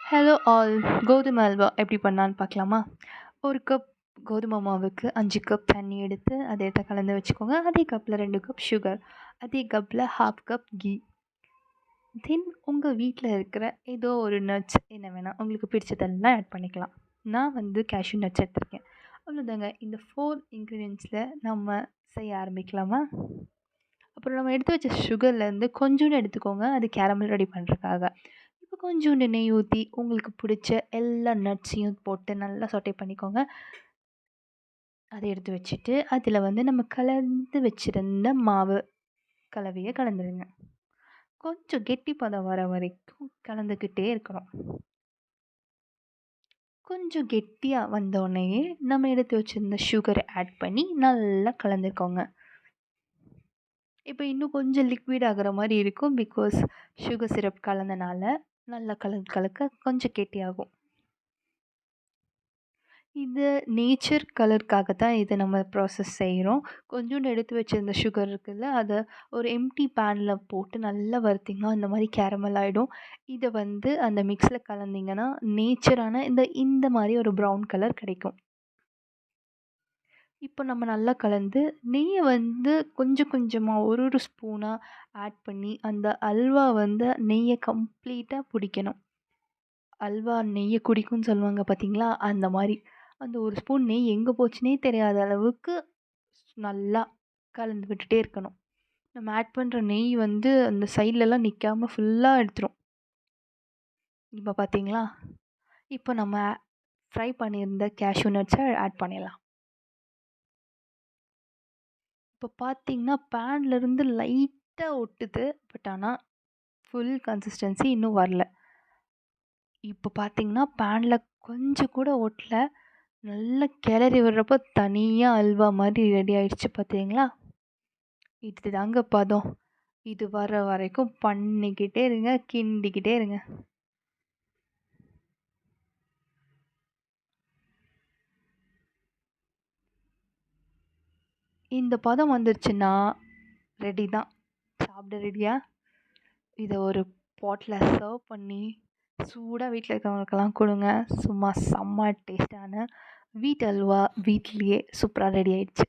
Hello all. கோதுமை அல்வா எப்படி பண்ணலான்னு பார்க்கலாமா? 1 கப் கோதுமை மாவுக்கு 5 கப் தண்ணி எடுத்து அதை கலந்து வச்சுக்கோங்க. அதே கப்பில் 2 கப் சுகர், அதே கப்பில் 1/2 கப் கீ. தென் உங்கள் வீட்டில் இருக்கிற ஏதோ ஒரு நட்ஸ் என்ன வேணால் உங்களுக்கு பிடிச்சதெல்லாம் ஆட் பண்ணிக்கலாம். நான் வந்து கேஷ்யூ நட்ஸ் எடுத்திருக்கேன். அவ்வளோதாங்க. இந்த 4 இன்க்ரீடியன்ட்ஸில் நம்ம செய்ய ஆரம்பிக்கலாமா? அப்புறம் நம்ம எடுத்து வச்ச சுகர்லேருந்து கொஞ்சோண்டு எடுத்துக்கோங்க. அது கேரமல் ரெடி பண்ணுறதுக்காக. இப்போ கொஞ்சோண்டு நெய் ஊற்றி உங்களுக்கு பிடிச்ச எல்லா நட்ஸையும் போட்டு நல்லா சொட்டே பண்ணிக்கோங்க. அதை எடுத்து வச்சுட்டு அதில் வந்து நம்ம கலந்து வச்சுருந்த மாவு கலவையை கலந்துருங்க. கொஞ்சம் கெட்டி பதம் வர வரைக்கும் கலந்துக்கிட்டே இருக்கணும். கொஞ்சம் கெட்டியாக வந்தோடனேயே நம்ம எடுத்து வச்சுருந்த சுகரை ஆட் பண்ணி நல்லா கலந்துக்கோங்க. இப்போ இன்னும் கொஞ்சம் லிக்விட் ஆகுற மாதிரி இருக்கும். பிகாஸ் சுகர் சிரப் கலந்தனால நல்லா கலக்க கொஞ்சம் கெட்டியாகும். இது நேச்சர் கலருக்காக தான் இதை நம்ம ப்ராசஸ் செய்கிறோம். கொஞ்சோண்டு எடுத்து வச்சிருந்த சுகர் இருக்குல்ல, அதை ஒரு எம்ப்டி பேனில் போட்டு நல்லா வறுத்திங்கன்னா இந்த மாதிரி கேரமல் ஆகிடும். இதை வந்து அந்த மிக்ஸில் கலந்திங்கன்னா நேச்சரான இந்த மாதிரி ஒரு ப்ரௌன் கலர் கிடைக்கும். இப்போ நம்ம நல்லா கலந்து நெய்யை வந்து கொஞ்சம் கொஞ்சமாக ஒரு ஸ்பூனாக ஆட் பண்ணி அந்த அல்வா வந்து நெய்யை கம்ப்ளீட்டாக பிடிக்கணும். அல்வா நெய்யை குடிக்கும்னு சொல்லுவாங்க பார்த்தீங்களா, அந்த மாதிரி அந்த ஒரு ஸ்பூன் நெய் எங்கே போச்சுன்னே தெரியாத அளவுக்கு நல்லா கலந்து விட்டுட்டே இருக்கணும். நம்ம ஆட் பண்ணுற நெய் வந்து அந்த சைட்லலாம் நிற்காம ஃபுல்லாக எடுத்துரும். இப்போ பார்த்தீங்களா, இப்போ நம்ம ஃப்ரை பண்ணியிருந்த கேஷ்யூ நட்ஸை ஆட் பண்ணிடலாம். இப்போ பார்த்தீங்கன்னா பேன்லேருந்து லைட்டாக ஒட்டுது. பட் ஆனால் ஃபுல் கன்சிஸ்டன்சி இன்னும் வரல. இப்போ பார்த்தீங்கன்னா பேனில் கொஞ்சம் கூட ஒட்டல. நல்லா கிளறி விடுறப்போ தனியாக அல்வா மாதிரி ரெடி ஆயிடுச்சு பார்த்தீங்களா? இது தாங்க பதம். இது வர வரைக்கும் பண்ணிக்கிட்டே இருங்க, கிண்டிக்கிட்டே இருங்க. இந்த பதம் வந்துருச்சுன்னா ரெடி தான். சாப்பிட ரெடியா? இதை ஒரு பாட்டில் சர்வ் பண்ணி சூடாக வீட்டில் இருக்கவங்களுக்கெல்லாம் கொடுங்க. சும்மா செம்ம டேஸ்டான வீட்டு அல்வா வீட்லேயே சூப்பராக ரெடி ஆயிடுச்சு.